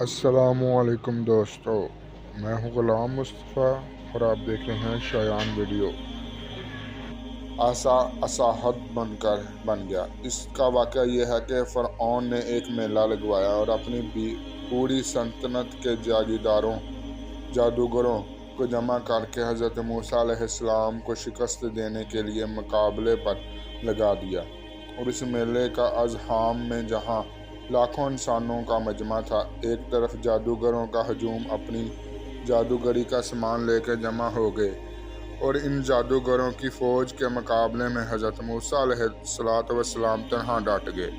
السلام علیکم دوستو، میں ہوں غلام مصطفیٰ اور آپ دیکھ رہے ہیں شایان ویڈیو۔ اساحت بن گیا۔ اس کا واقعہ یہ ہے کہ فرعون نے ایک میلہ لگوایا اور اپنی پوری سلطنت کے جادوگروں کو جمع کر کے حضرت موسیٰ علیہ السلام کو شکست دینے کے لیے مقابلے پر لگا دیا۔ اور اس میلے کا ازحام میں جہاں لاکھوں انسانوں کا مجمع تھا، ایک طرف جادوگروں کا ہجوم اپنی جادوگری کا سامان لے کے جمع ہو گئے، اور ان جادوگروں کی فوج کے مقابلے میں حضرت موسیٰ علیہ السلام تنہا ڈٹ گئے۔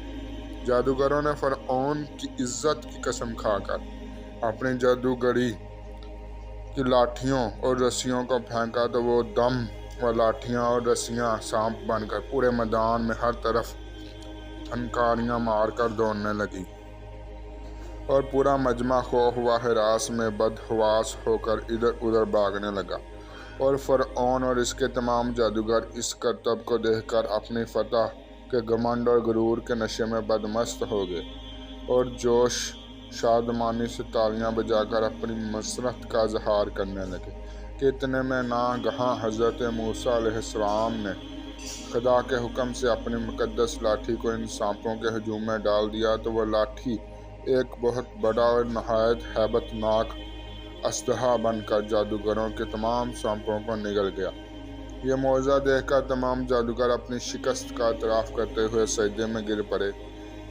جادوگروں نے فرعون کی عزت کی قسم کھا کر اپنی جادوگری کی لاٹھیوں اور رسیوں کو پھینکا تو وہ دم و لاٹھیاں اور رسیاں سانپ بن کر پورے میدان میں ہر طرف پھنکاریاں مار کر دوڑنے لگی، اور پورا مجمع خوف و ہراس میں بدحواس ہو کر ادھر ادھر بھاگنے لگا۔ اور فرعون اور اس کے تمام جادوگر اس کرتب کو دیکھ کر اپنی فتح کے گھمنڈ اور غرور کے نشے میں بدمست ہو گئے، اور جوش شادمانی سے تالیاں بجا کر اپنی مسرت کا اظہار کرنے لگے کہ اتنے میں ناگہاں حضرت موسیٰ علیہ السلام نے خدا کے حکم سے اپنی مقدس لاٹھی کو ان سانپوں کے ہجوم میں ڈال دیا، تو وہ لاٹھی ایک بہت بڑا اور نہایت ہیبت ناک اسلحہ بن کر جادوگروں کے تمام سانپوں کو نگل گیا۔ یہ معجزہ دیکھ کر تمام جادوگر اپنی شکست کا اعتراف کرتے ہوئے سجدے میں گر پڑے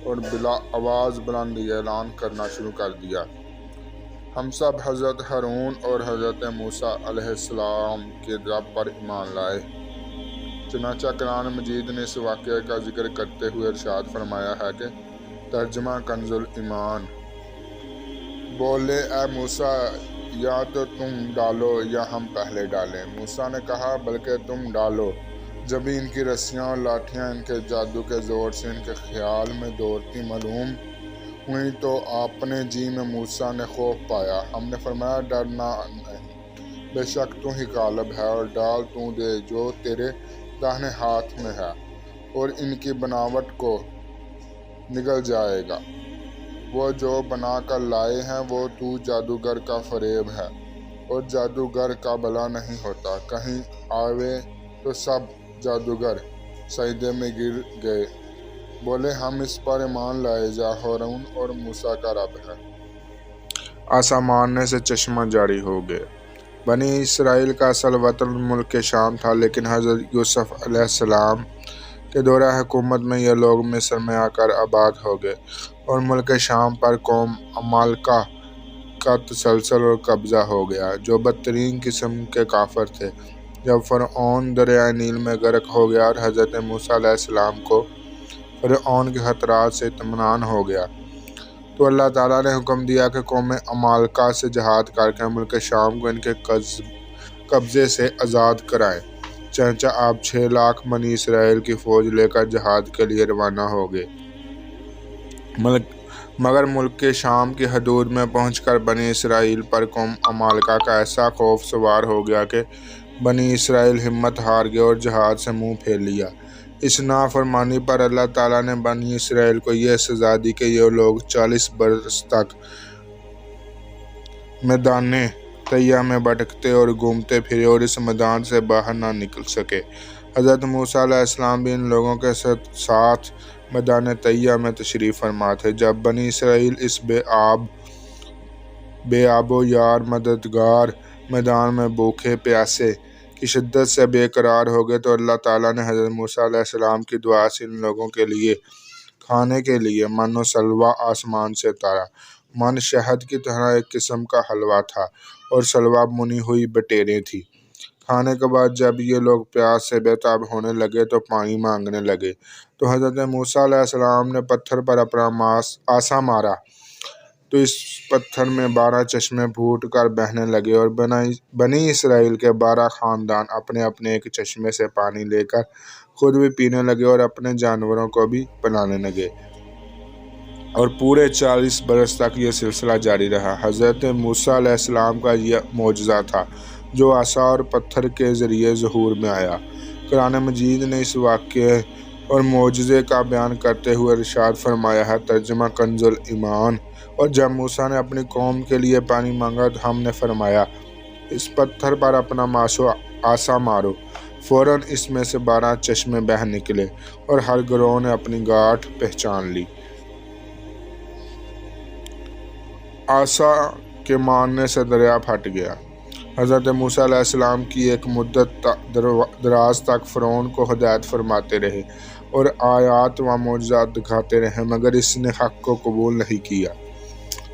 اور بلا آواز بلند یہ اعلان کرنا شروع کر دیا: ہم سب حضرت ہارون اور حضرت موسیٰ علیہ السلام کے رب پر ایمان لائے۔ چنانچہ قرآن مجید نے اس واقعے کا ذکر کرتے ہوئے ارشاد فرمایا ہے کہ ترجمہ کنز الایمان: بولے اے موسیٰ، یا تو تم ڈالو یا ہم پہلے ڈالیں۔ موسیٰ نے کہا بلکہ تم ڈالو۔ جب ان کی رسیاں اور لاٹھیاں ان کے جادو کے زور سے ان کے خیال میں دوڑتی معلوم ہوئیں تو اپنے جی میں موسیٰ نے خوف پایا۔ ہم نے فرمایا ڈرنا نہیں، بے شک تو ہی غالب ہے، اور ڈال تو دے جو تیرے داہنے ہاتھ میں ہے، اور ان کی بناوٹ کو نگل جائے گا۔ وہ جو بنا کر لائے ہیں وہ تو جادوگر کا فریب ہے، اور جادوگر کا بھلا نہیں ہوتا۔ کہیں آوے تو سب جادوگر سجدے میں گر گئے، بولے ہم اس پر ایمان لائے جو ہارون اور موسیٰ کا رب ہے۔ عصا مارنے سے چشمہ جاری ہو گئے۔ بنی اسرائیل کا اصل وطن ملک شام تھا، لیکن حضرت یوسف علیہ السلام کے دورہ حکومت میں یہ لوگ مصر میں آ کر آباد ہو گئے، اور ملک شام پر قوم عمالقہ کا تسلسل اور قبضہ ہو گیا، جو بدترین قسم کے کافر تھے۔ جب فرعون دریائے نیل میں غرق ہو گیا اور حضرت موسیٰ علیہ السلام کو فرعون کے خطرات سے اطمینان ہو گیا، تو اللہ تعالیٰ نے حکم دیا کہ قوم عمالقہ سے جہاد کر کے ملک شام کو ان کے قبضے سے آزاد کرائیں۔ چنانچہ آپ 6 لاکھ بنی اسرائیل کی فوج لے کر جہاد کے لیے روانہ ہو گئے، مگر ملک شام کی حدود میں پہنچ کر بنی اسرائیل پر قوم عمالقہ کا ایسا خوف سوار ہو گیا کہ بنی اسرائیل ہمت ہار گئے اور جہاد سے منہ پھیر لیا۔ اس نافرمانی پر اللہ تعالیٰ نے بنی اسرائیل کو یہ سزا دی کہ یہ لوگ 40 برس تک میدان طیہ میں بھٹکتے اور گھومتے پھرے اور اس میدان سے باہر نہ نکل سکے۔ حضرت موسیٰ علیہ السلام بھی ان لوگوں کے ساتھ میدان طیہ میں تشریف فرما تھے۔ جب بنی اسرائیل اس بے آب و یار مددگار میدان میں بھوکے پیاسے کی شدت سے بے قرار ہو گئے تو اللہ تعالیٰ نے حضرت موسیٰ علیہ السلام کی دعا سے ان لوگوں کے لیے کھانے کے لیے من و سلویٰ آسمان سے اتارا۔ من شہد کی طرح ایک قسم کا حلوہ تھا، اور سلویٰ بھنی ہوئی بٹیریں تھیں۔ کھانے کے بعد جب یہ لوگ پیاس سے بے تاب ہونے لگے تو پانی مانگنے لگے، تو حضرت موسیٰ علیہ السلام نے پتھر پر اپنا عصا مارا تو اس پتھر میں 12 چشمے پھوٹ کر بہنے لگے، اور بنی اسرائیل کے 12 خاندان اپنے اپنے ایک چشمے سے پانی لے کر خود بھی پینے لگے اور اپنے جانوروں کو بھی پلانے لگے، اور پورے 40 برس تک یہ سلسلہ جاری رہا۔ حضرت موسیٰ علیہ السلام کا یہ معجزہ تھا جو عصا اور پتھر کے ذریعے ظہور میں آیا۔ قرآن مجید نے اس واقعے اور معجزے کا بیان کرتے ہوئے ارشاد فرمایا ہے۔ ترجمہ کنز الایمان۔ اور جب موسیٰ نے اپنی قوم کے لیے پانی مانگا تو ہم نے فرمایا، اس پتھر پر اپنا عصا مارو۔ فوراً اس میں سے 12 چشمے بہہ نکلے اور ہر گروہ نے اپنی گاٹھ پہچان لی۔ عصا کے مارنے سے دریا پھٹ گیا۔ حضرت موسیٰ علیہ السلام کی ایک مدت دراز تک فرعون کو ہدایت فرماتے رہے اور آیات و معجزات دکھاتے رہے، مگر اس نے حق کو قبول نہیں کیا،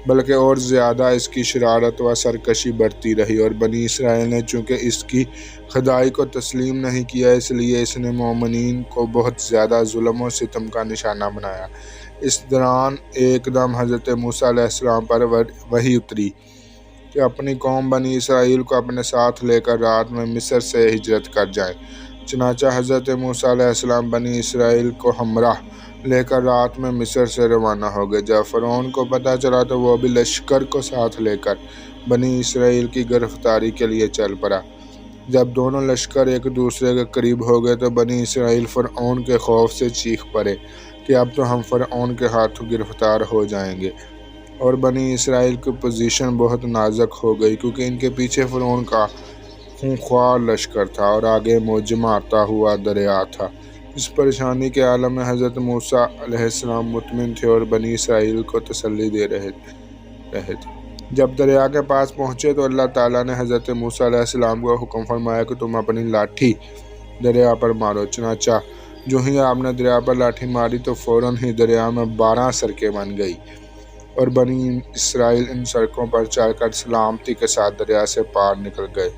بلکہ اور زیادہ اس کی شرارت و سرکشی بڑھتی رہی۔ اور بنی اسرائیل نے چونکہ اس کی خدائی کو تسلیم نہیں کیا، اس لیے اس نے مومنین کو بہت زیادہ ظلم و ستم کا نشانہ بنایا۔ اس دوران ایک دم حضرت موسیٰ علیہ السلام پر وحی اتری کہ اپنی قوم بنی اسرائیل کو اپنے ساتھ لے کر رات میں مصر سے ہجرت کر جائیں۔ چنانچہ حضرت موسیٰ علیہ السلام بنی اسرائیل کو ہمراہ لے کر رات میں مصر سے روانہ ہو گئے۔ جب فرعون کو پتہ چلا تو وہ بھی لشکر کو ساتھ لے کر بنی اسرائیل کی گرفتاری کے لیے چل پڑا۔ جب دونوں لشکر ایک دوسرے کے قریب ہو گئے تو بنی اسرائیل فرعون کے خوف سے چیخ پڑے کہ اب تو ہم فرعون کے ہاتھوں گرفتار ہو جائیں گے۔ اور بنی اسرائیل کی پوزیشن بہت نازک ہو گئی، کیونکہ ان کے پیچھے فرعون کا خونخوار لشکر تھا اور آگے موجیں مارتا ہوا دریا تھا۔ اس پریشانی کے عالم میں حضرت موسیٰ علیہ السلام مطمئن تھے اور بنی اسرائیل کو تسلی دے رہے تھے۔ جب دریا کے پاس پہنچے تو اللہ تعالیٰ نے حضرت موسیٰ علیہ السلام کو حکم فرمایا کہ تم اپنی لاٹھی دریا پر مارو۔ چنانچہ جو ہی آپ نے دریا پر لاٹھی ماری تو فوراً ہی دریا میں 12 سڑکیں بن گئی اور بنی اسرائیل ان سڑکوں پر چل کر سلامتی کے ساتھ دریا سے پار نکل گئے۔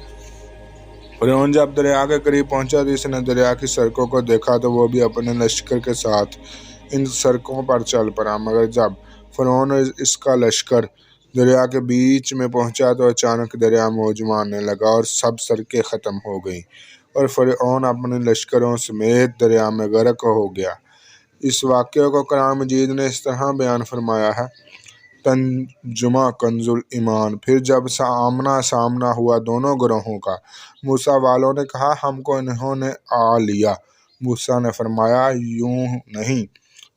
فرعون جب دریا کے قریب پہنچا تو اس نے دریا کی سڑکوں کو دیکھا تو وہ بھی اپنے لشکر کے ساتھ ان سڑکوں پر چل پڑا، مگر جب فرعون اور اس کا لشکر دریا کے بیچ میں پہنچا تو اچانک دریا موج مارنے لگا اور سب سڑکیں ختم ہو گئیں اور فرعون اپنے لشکروں سمیت دریا میں غرق ہو گیا۔ اس واقعے کو قرآن مجید نے اس طرح بیان فرمایا ہے۔ ترجمہ کنز الایمان۔ پھر جب آمنا سامنا ہوا دونوں گروہوں کا، موسیٰ والوں نے کہا، ہم کو انہوں نے آ لیا۔ موسیٰ نے فرمایا، یوں نہیں،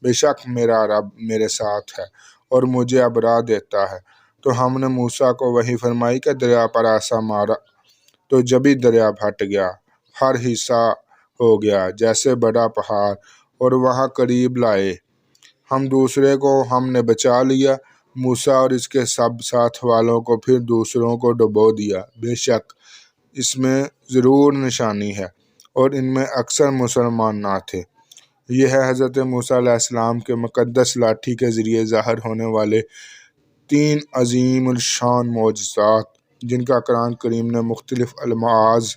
بے شک میرا رب میرے ساتھ ہے اور مجھے اب راہ دیتا ہے۔ تو ہم نے موسیٰ کو وحی فرمائی کہ دریا پر عصا مارا تو جبھی دریا پھٹ گیا، ہر حصہ ہو گیا جیسے بڑا پہاڑ، اور وہاں قریب لائے۔ ہم دوسرے کو ہم نے بچا لیا، موسیٰ اور اس کے سب ساتھ والوں کو، پھر دوسروں کو ڈبو دیا۔ بے شک اس میں ضرور نشانی ہے اور ان میں اکثر مسلمان نہ تھے۔ یہ ہے حضرت موسیٰ علیہ السلام کے مقدس لاٹھی کے ذریعے ظاہر ہونے والے 3 عظیم الشان معجزات، جن کا قرآن کریم نے مختلف الفاظ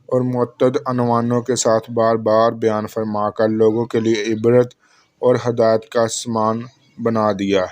اور متعدد عنوانوں کے ساتھ بار بار بیان فرما کر لوگوں کے لیے عبرت اور ہدایت کا سامان بنا دیا ہے۔